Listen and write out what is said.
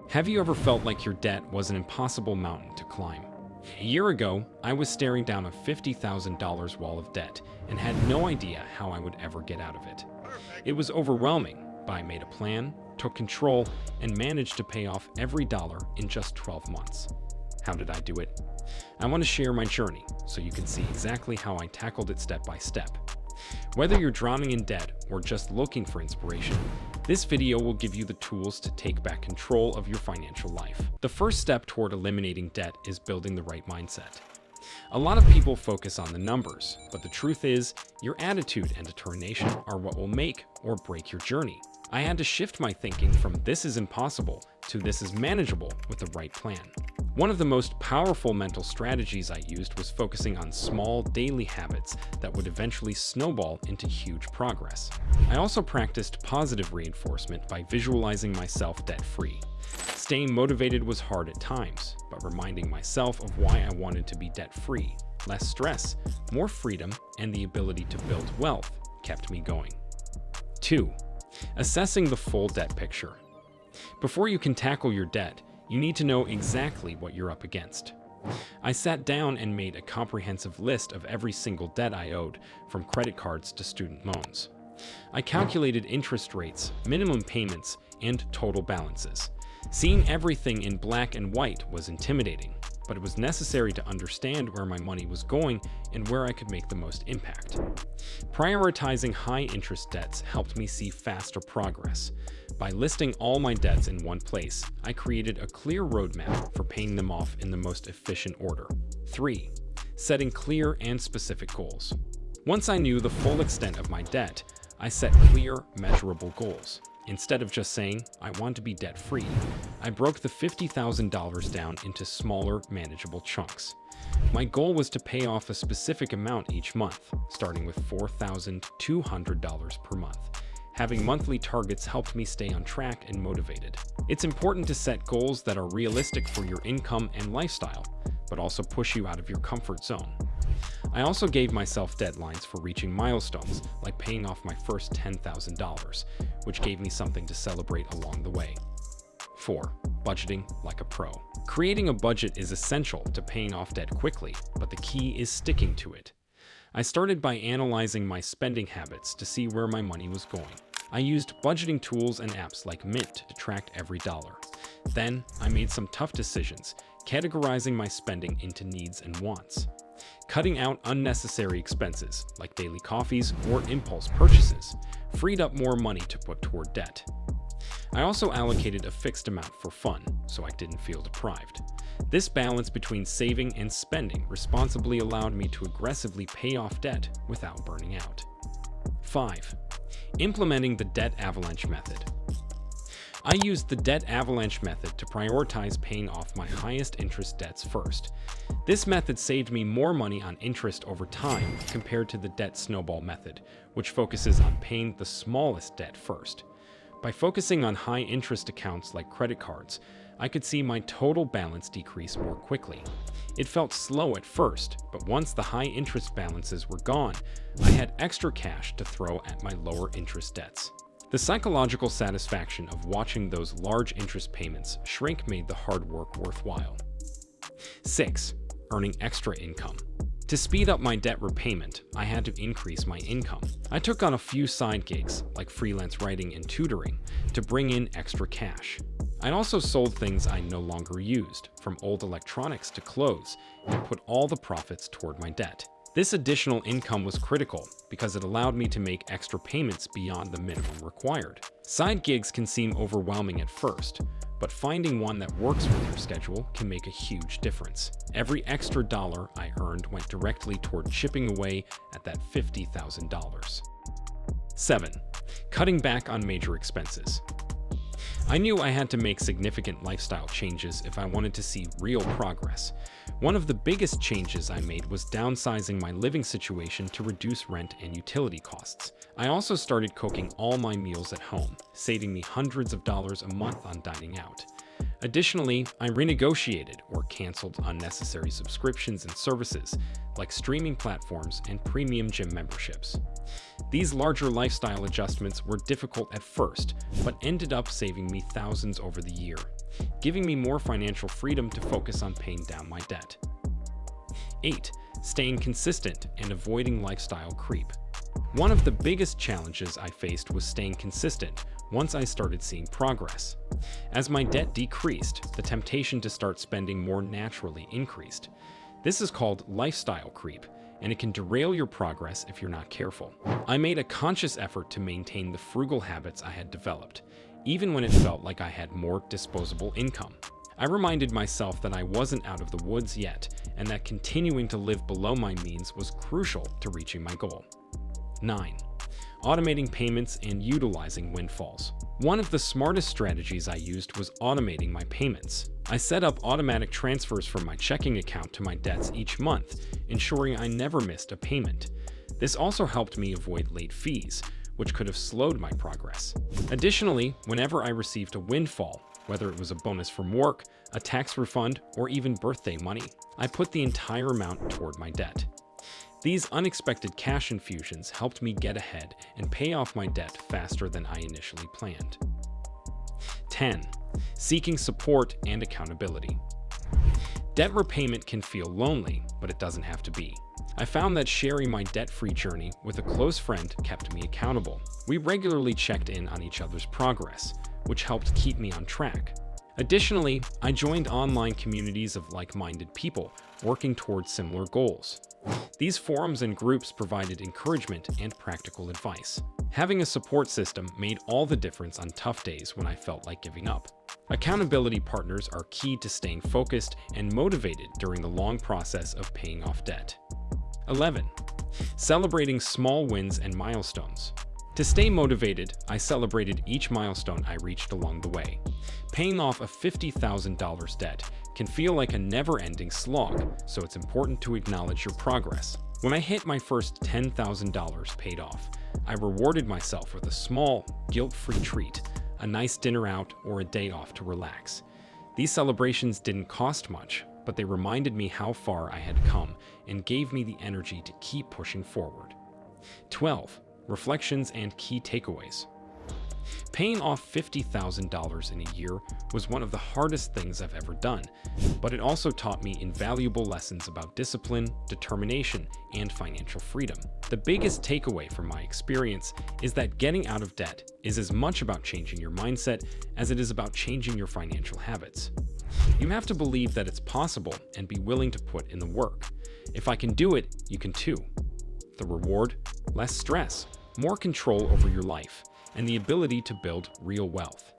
Have you ever felt like your debt was an impossible mountain to climb? A year ago, I was staring down a $50,000 wall of debt and had no idea how I would ever get out of it. It was overwhelming, but I made a plan, took control, and managed to pay off every dollar in just 12 months. How did I do it? I want to share my journey so you can see exactly how I tackled it step by step. Whether you're drowning in debt or just looking for inspiration, this video will give you the tools to take back control of your financial life. The first step toward eliminating debt is building the right mindset. A lot of people focus on the numbers, but the truth is, your attitude and determination are what will make or break your journey. I had to shift my thinking from "this is impossible" to "this is manageable with the right plan." One of the most powerful mental strategies I used was focusing on small daily habits that would eventually snowball into huge progress. I also practiced positive reinforcement by visualizing myself debt-free. Staying motivated was hard at times, but reminding myself of why I wanted to be debt-free, less stress, more freedom, and the ability to build wealth kept me going. 2. Assessing the full debt picture. Before you can tackle your debt, you need to know exactly what you're up against. I sat down and made a comprehensive list of every single debt I owed, from credit cards to student loans. I calculated interest rates, minimum payments, and total balances. Seeing everything in black and white was intimidating, but it was necessary to understand where my money was going and where I could make the most impact. Prioritizing high-interest debts helped me see faster progress. By listing all my debts in one place, I created a clear roadmap for paying them off in the most efficient order. 3. Setting clear and specific goals. Once I knew the full extent of my debt, I set clear, measurable goals. Instead of just saying, "I want to be debt-free," I broke the $50,000 down into smaller, manageable chunks. My goal was to pay off a specific amount each month, starting with $4,200 per month. Having monthly targets helped me stay on track and motivated. It's important to set goals that are realistic for your income and lifestyle, but also push you out of your comfort zone. I also gave myself deadlines for reaching milestones, like paying off my first $10,000, which gave me something to celebrate along the way. 4. Budgeting like a pro. Creating a budget is essential to paying off debt quickly, but the key is sticking to it. I started by analyzing my spending habits to see where my money was going. I used budgeting tools and apps like Mint to track every dollar. Then, I made some tough decisions, categorizing my spending into needs and wants. Cutting out unnecessary expenses, like daily coffees or impulse purchases, freed up more money to put toward debt. I also allocated a fixed amount for fun, so I didn't feel deprived. This balance between saving and spending responsibly allowed me to aggressively pay off debt without burning out. 5. Implementing the debt avalanche method. I used the debt avalanche method to prioritize paying off my highest interest debts first. This method saved me more money on interest over time compared to the debt snowball method, which focuses on paying the smallest debt first. By focusing on high-interest accounts like credit cards, I could see my total balance decrease more quickly. It felt slow at first, but once the high-interest balances were gone, I had extra cash to throw at my lower-interest debts. The psychological satisfaction of watching those large interest payments shrink made the hard work worthwhile. 6. Earning extra income. To speed up my debt repayment, I had to increase my income. I took on a few side gigs, like freelance writing and tutoring, to bring in extra cash. I also sold things I no longer used, from old electronics to clothes, and put all the profits toward my debt. This additional income was critical because it allowed me to make extra payments beyond the minimum required. Side gigs can seem overwhelming at first, but finding one that works with your schedule can make a huge difference. Every extra dollar I earned went directly toward chipping away at that $50,000. 7. Cutting back on major expenses. I knew I had to make significant lifestyle changes if I wanted to see real progress. One of the biggest changes I made was downsizing my living situation to reduce rent and utility costs. I also started cooking all my meals at home, saving me hundreds of dollars a month on dining out. Additionally, I renegotiated or canceled unnecessary subscriptions and services, like streaming platforms and premium gym memberships. These larger lifestyle adjustments were difficult at first, but ended up saving me thousands over the year. giving me more financial freedom to focus on paying down my debt. 8. Staying consistent and avoiding lifestyle creep. One of the biggest challenges I faced was staying consistent once I started seeing progress. As my debt decreased, the temptation to start spending more naturally increased. This is called lifestyle creep, and it can derail your progress if you're not careful. I made a conscious effort to maintain the frugal habits I had developed, even when it felt like I had more disposable income. I reminded myself that I wasn't out of the woods yet, and that continuing to live below my means was crucial to reaching my goal. 9. Automating payments and utilizing windfalls. One of the smartest strategies I used was automating my payments. I set up automatic transfers from my checking account to my debts each month, ensuring I never missed a payment. This also helped me avoid late fees, which could have slowed my progress. Additionally, whenever I received a windfall, whether it was a bonus from work, a tax refund, or even birthday money, I put the entire amount toward my debt. These unexpected cash infusions helped me get ahead and pay off my debt faster than I initially planned. 10. Seeking support and accountability. Debt repayment can feel lonely, but it doesn't have to be. I found that sharing my debt-free journey with a close friend kept me accountable. We regularly checked in on each other's progress, which helped keep me on track. Additionally, I joined online communities of like-minded people working towards similar goals. These forums and groups provided encouragement and practical advice. Having a support system made all the difference on tough days when I felt like giving up. Accountability partners are key to staying focused and motivated during the long process of paying off debt. 11. Celebrating small wins and milestones. To stay motivated, I celebrated each milestone I reached along the way. Paying off a $50,000 debt can feel like a never-ending slog, so it's important to acknowledge your progress. When I hit my first $10,000 paid off, I rewarded myself with a small, guilt-free treat, a nice dinner out, or a day off to relax. These celebrations didn't cost much, but they reminded me how far I had come and gave me the energy to keep pushing forward. 12. Reflections and key takeaways. Paying off $50,000 in a year was one of the hardest things I've ever done, but it also taught me invaluable lessons about discipline, determination, and financial freedom. The biggest takeaway from my experience is that getting out of debt is as much about changing your mindset as it is about changing your financial habits. You have to believe that it's possible and be willing to put in the work. If I can do it, you can too. The reward? Less stress, more control over your life, and the ability to build real wealth.